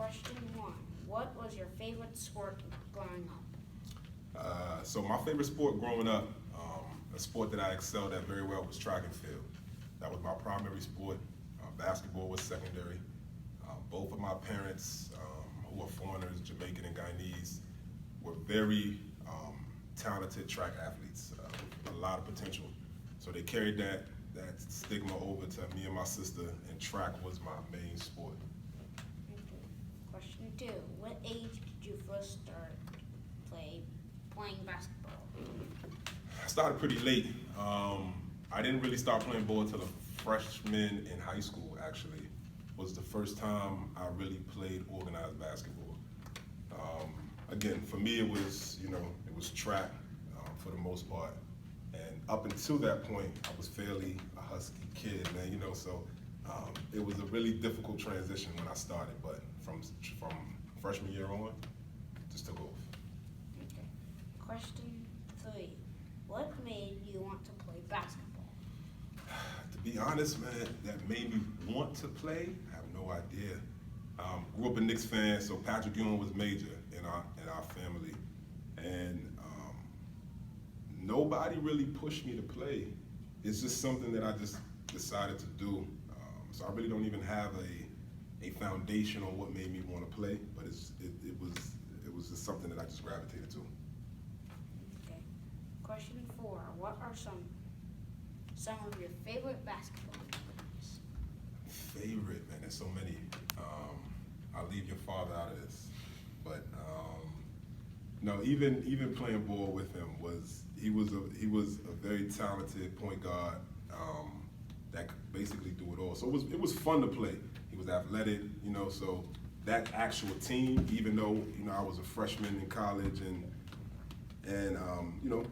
Question 1. What was your favorite sport growing up? So my favorite sport growing up, a sport that I excelled at very well was track and field. That was my primary sport. Basketball was secondary. Both of my parents, who are foreigners, Jamaican and Guyanese, were very talented track athletes with a lot of potential. So they carried that stigma over to me and my sister, and track was my main sport. Okay. Question 2. What age did you first start playing basketball? I started pretty late. I didn't really start playing ball until a freshman in high school, actually. Was the first time I really played organized basketball. Again, for me it was track for the most part. And up until that point, I was fairly a husky kid, man, so it was a really difficult transition when I started, but from freshman year on, just took off. Okay. Question 3. What made you want to play basketball? To be honest, man, that made me want to play, I have no idea. Grew up a Knicks fan, so Patrick Ewing was major in our family, and nobody really pushed me to play. It's just something that I just decided to do. So I really don't even have a foundation on what made me want to play, but it was just something that I just gravitated to. Okay. Question 4. What are some of your favorite basketball memories? Favorite, man, there's so many. I'll leave your father out of this, but no, even playing ball with him he was a very talented point guard that could basically do it all. So it was fun to play. He was athletic, so that actual team, even though I was a freshman in college and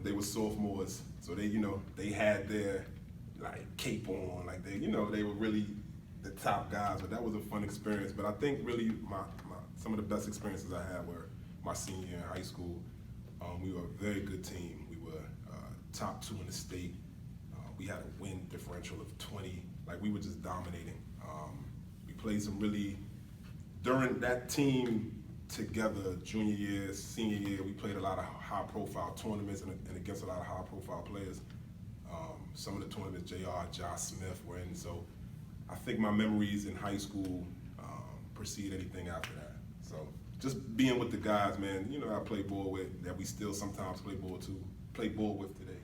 they were sophomores, so they had their cape on, they were really the top guys. But that was a fun experience. But I think really some of the best experiences I had were my senior year in high school. We were a very good team. We were top 2 in the state. We had a win differential of 20. We were just dominating. We played some really, during that team together, junior year, senior year, we played a lot of high-profile tournaments and against a lot of high-profile players. Some of the tournaments Josh Smith were in. So I think my memories in high school precede anything after that. So just being with the guys, man, I play ball with, that we still sometimes play ball with today.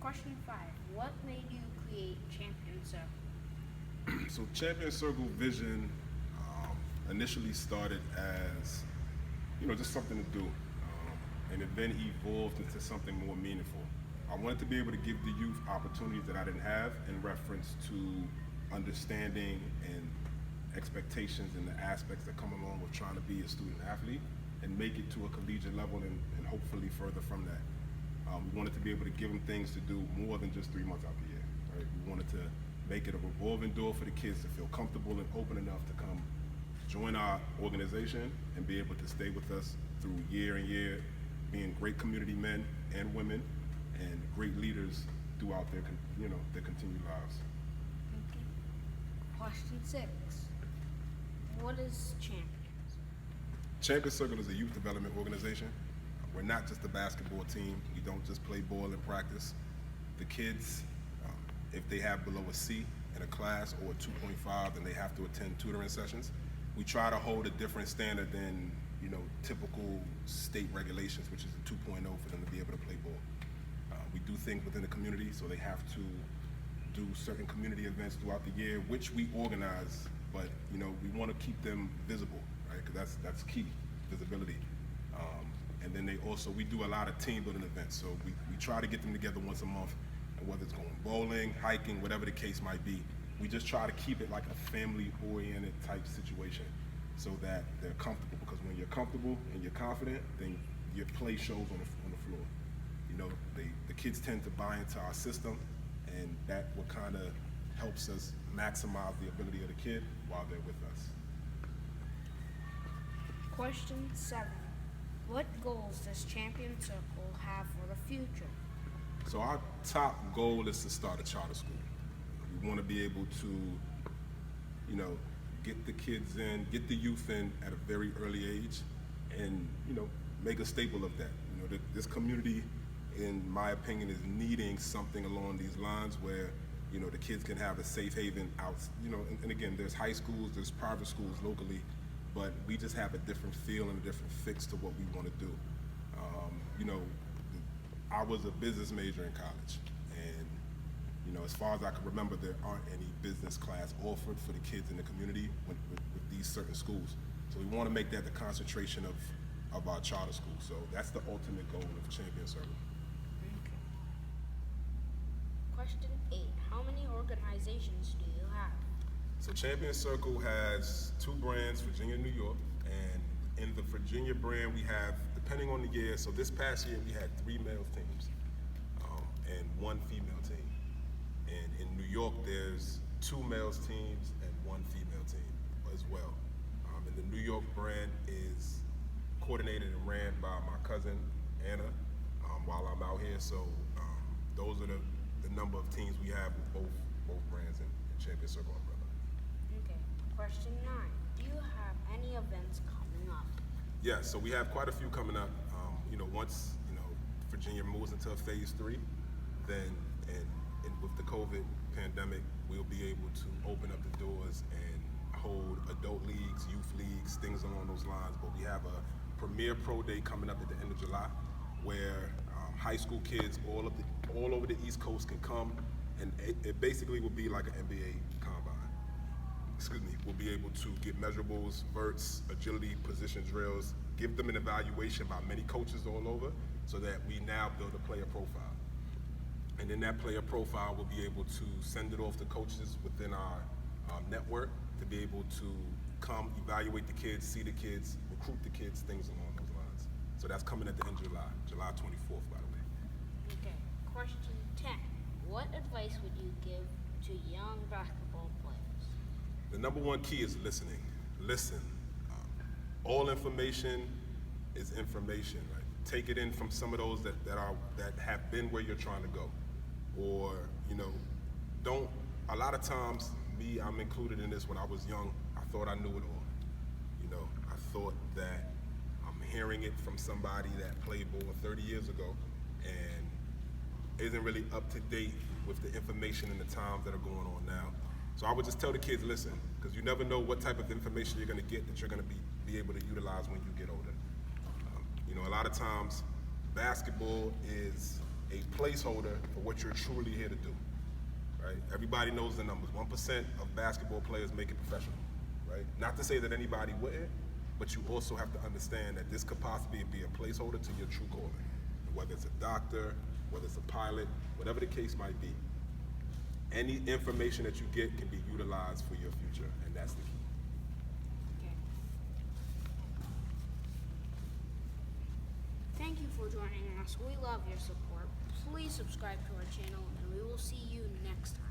Question 5. What made you create Champion Circle? So Champion Circle vision initially started as, just something to do. And it then evolved into something more meaningful. I wanted to be able to give the youth opportunities that I didn't have in reference to understanding and expectations and the aspects that come along with trying to be a student athlete and make it to a collegiate level and hopefully further from that. We wanted to be able to give them things to do more than just 3 months out the year. Right? We wanted to make it a revolving door for the kids to feel comfortable and open enough to come join our organization and be able to stay with us through year and year, being great community men and women and great leaders throughout their continued lives. Okay. Question 6. What is Champions? Champion Circle is a youth development organization. We're not just a basketball team. We don't just play ball in practice. The kids, if they have below a C in a class or a 2.5, then they have to attend tutoring sessions. We try to hold a different standard than typical state regulations, which is a 2.0 for them to be able to play ball. We do things within the community, so they have to do certain community events throughout the year, which we organize, but we want to keep them visible, right? Because that's key, visibility. And then we do a lot of team building events, so we try to get them together once a month, and whether it's going bowling, hiking, whatever the case might be, we just try to keep it like a family-oriented type situation so that they're comfortable, because when you're comfortable and you're confident, then your play shows on the floor. The kids tend to buy into our system, and that what kind of helps us maximize the ability of the kid while they're with us. Question 7. What goals does Champion Circle have for the future? So our top goal is to start a charter school. We want to be able to, get the kids in, get the youth in at a very early age, and make a staple of that. This community, in my opinion, is needing something along these lines where the kids can have a safe haven out. And again, there's high schools, there's private schools locally, but we just have a different feel and a different fix to what we want to do. I was a business major in college, and as far as I can remember, there aren't any business class offered for the kids in the community with these certain schools. So we want to make that the concentration of our charter school. So that's the ultimate goal of Champion Circle. Okay. Question 8. How many organizations do you have? So Champion Circle has 2 brands, Virginia and New York, and in the Virginia brand we have, depending on the year, so this past year we had 3 male teams and 1 female team. And in New York there's 2 males teams and 1 female team as well. And the New York brand is coordinated and ran by my cousin Anna while I'm out here. So those are the number of teams we have with both brands in Champion Circle umbrella. Okay. Question 9. Do you have any events coming up? Yeah, so we have quite a few coming up. Once Virginia moves into phase 3, then and with the COVID pandemic, we'll be able to open up the doors and hold adult leagues, youth leagues, things along those lines. But we have a premier pro day coming up at the end of July, where high school kids all over the East Coast can come, and it basically will be like an NBA combine. We'll be able to get measurables, verts, agility, position drills, give them an evaluation by many coaches all over, so that we now build a player profile. And in that player profile, we'll be able to send it off to coaches within our network to be able to come evaluate the kids, see the kids, recruit the kids, things along those lines. So that's coming at the end of July, July 24th, by the way. Okay. Question 10. What advice would you give to young basketball players? The number 1 key is listening. Listen. All information is information. Right? Take it in from some of those that have been where you're trying to go, or don't. A lot of times, I'm included in this. When I was young, I thought I knew it all. I thought that I'm hearing it from somebody that played ball 30 years ago and isn't really up to date with the information and the times that are going on now. So I would just tell the kids, listen, because you never know what type of information you're going to get that you're going to be able to utilize when you get older. A lot of times, basketball is a placeholder for what you're truly here to do. Right? Everybody knows the numbers. 1% of basketball players make it professional. Right? Not to say that anybody wouldn't, but you also have to understand that this could possibly be a placeholder to your true calling. Whether it's a doctor, whether it's a pilot, whatever the case might be. Any information that you get can be utilized for your future, and that's the key. Okay. Thank you for joining us. We love your support. Please subscribe to our channel, and we will see you next time.